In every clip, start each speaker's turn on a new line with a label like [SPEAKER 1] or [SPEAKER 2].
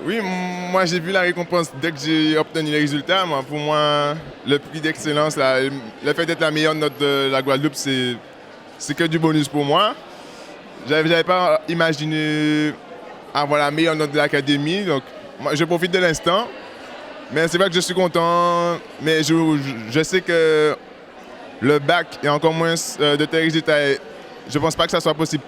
[SPEAKER 1] Oui, moi j'ai vu la récompense dès que j'ai obtenu les résultats. Moi, pour moi, le prix d'excellence, le fait d'être la meilleure note de la Guadeloupe, c'est que du bonus pour moi. J'avais pas imaginé avoir la meilleure note de l'académie, donc moi, je profite de l'instant. Mais c'est vrai que je suis content, mais je sais que le bac et encore moins de tels résultats, je pense pas que ça soit possible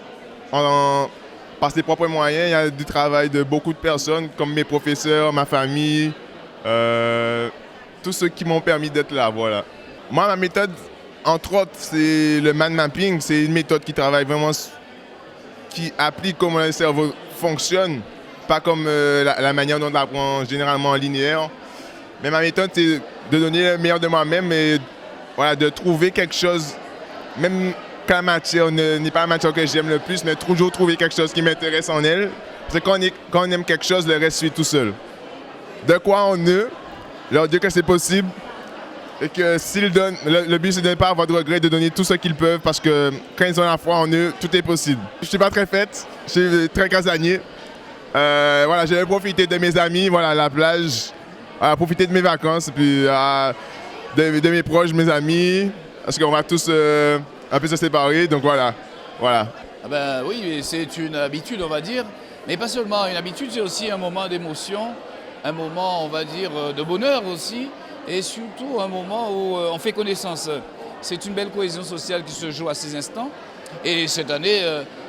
[SPEAKER 1] par ses propres moyens. Il y a du travail de beaucoup de personnes, comme mes professeurs, ma famille, euh, tous ceux qui m'ont permis d'être là. Voilà. Moi, ma méthode, entre autres, c'est le mind mapping. C'est une méthode qui travaille vraiment, qui applique comment le cerveau fonctionne, pas comme la manière dont on apprend généralement en linéaire. Mais ma méthode, c'est de donner le meilleur de moi-même et voilà, de trouver quelque chose, même quand la matière n'est pas la matière que j'aime le plus, mais toujours trouver quelque chose qui m'intéresse en elle. Parce que quand on aime quelque chose, le reste suit tout seul. De quoi on est, leur dire que c'est possible et que s'ils donnent, le but c'est de ne pas avoir de regret, de donner tout ce qu'ils peuvent parce que quand ils ont la foi en eux, tout est possible. Je ne suis pas très fête, je suis très casanier. Voilà, j'ai profité de mes amis, voilà, la plage, profiter de mes vacances, puis de mes proches, mes amis, parce qu'on va tous un peu se séparer, donc voilà. Voilà.
[SPEAKER 2] Ah ben oui, c'est une habitude, on va dire, mais pas seulement une habitude, c'est aussi un moment d'émotion, un moment, on va dire, de bonheur aussi, et surtout un moment où on fait connaissance. C'est une belle cohésion sociale qui se joue à ces instants, et cette année,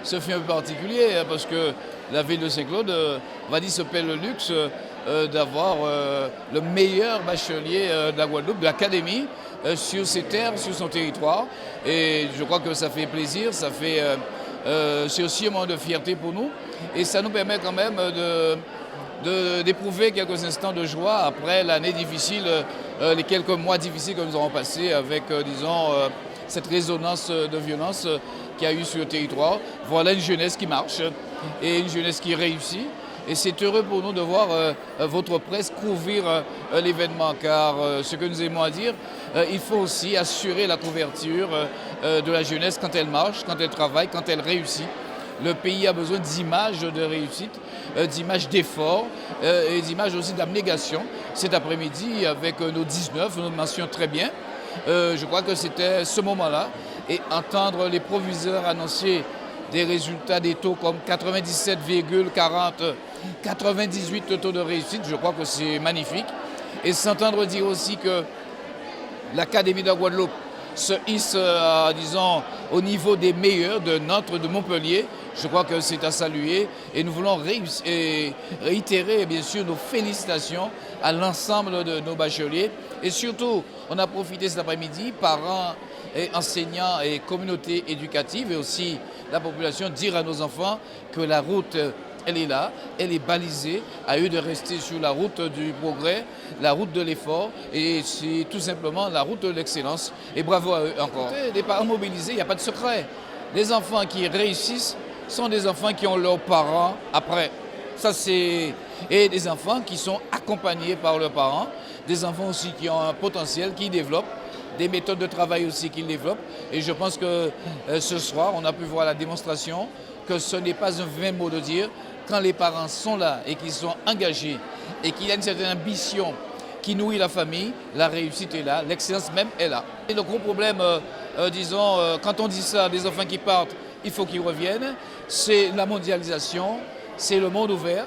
[SPEAKER 2] ce fut un peu particulier, parce que la ville de Saint-Claude, on va dire, se paie le luxe d'avoir le meilleur bachelier de la Guadeloupe, de l'académie, sur ses terres, sur son territoire. Et je crois que ça fait plaisir, c'est aussi un moment de fierté pour nous. Et ça nous permet quand même d'éprouver quelques instants de joie après l'année difficile, les quelques mois difficiles que nous avons passés avec, disons, cette résonance de violence qu'il y a eu sur le territoire. Voilà une jeunesse qui marche et une jeunesse qui réussit. Et c'est heureux pour nous de voir votre presse couvrir l'événement, car ce que nous aimons à dire, il faut aussi assurer la couverture de la jeunesse quand elle marche, quand elle travaille, quand elle réussit. Le pays a besoin d'images de réussite, d'images d'effort et d'images aussi d'abnégation. Cet après-midi, avec nos 19, nous mentionnions très bien. Je crois que c'était ce moment-là. Et entendre les proviseurs annoncer des résultats des taux comme 97,40, 98 de taux de réussite, je crois que c'est magnifique. Et s'entendre dire aussi que l'Académie de la Guadeloupe se hisse, disons, au niveau des meilleurs de Nantes, de Montpellier, je crois que c'est à saluer. Et nous voulons réitérer, bien sûr, nos félicitations à l'ensemble de nos bacheliers. Et surtout, on a profité cet après-midi, parents et enseignants et communautés éducatives et aussi la population, dire à nos enfants que la route, elle est là, elle est balisée, à eux de rester sur la route du progrès, la route de l'effort, et c'est tout simplement la route de l'excellence. Et bravo à eux encore. Les parents mobilisés, il n'y a pas de secret. Les enfants qui réussissent sont des enfants qui ont leurs parents après. Ça, c'est... Et des enfants qui sont accompagnés par leurs parents, des enfants aussi qui ont un potentiel, qui développent, des méthodes de travail aussi qu'ils développent. Et je pense que ce soir, on a pu voir la démonstration que ce n'est pas un vain mot de dire, quand les parents sont là et qu'ils sont engagés et qu'il y a une certaine ambition qui nourrit la famille, la réussite est là, l'excellence même est là. Et le gros problème, disons, quand on dit ça, des enfants qui partent, il faut qu'ils reviennent, c'est la mondialisation, c'est le monde ouvert.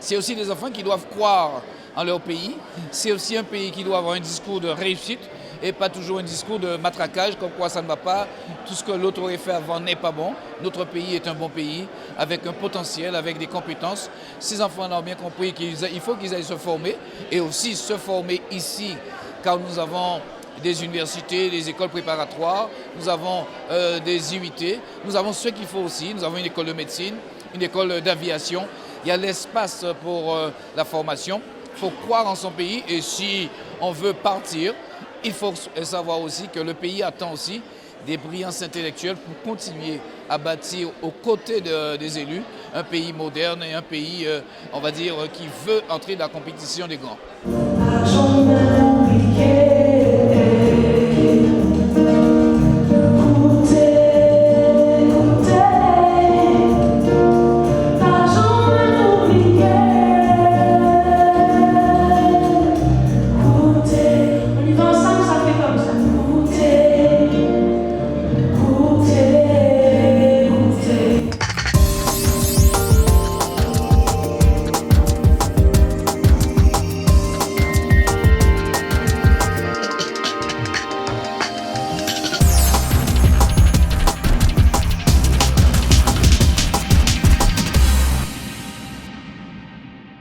[SPEAKER 2] C'est aussi des enfants qui doivent croire en leur pays. C'est aussi un pays qui doit avoir un discours de réussite et pas toujours un discours de matraquage, comme quoi ça ne va pas, tout ce que l'autre aurait fait avant n'est pas bon. Notre pays est un bon pays, avec un potentiel, avec des compétences. Ces enfants ont bien compris qu'il faut qu'ils aillent se former, et aussi se former ici, car nous avons des universités, des écoles préparatoires, nous avons des IUT, nous avons ce qu'il faut aussi, nous avons une école de médecine, une école d'aviation. Il y a l'espace pour la formation. Il faut croire en son pays, et si on veut partir, il faut savoir aussi que le pays attend aussi des brillants intellectuels pour continuer à bâtir aux côtés des élus un pays moderne et un pays, on va dire, qui veut entrer dans la compétition des grands.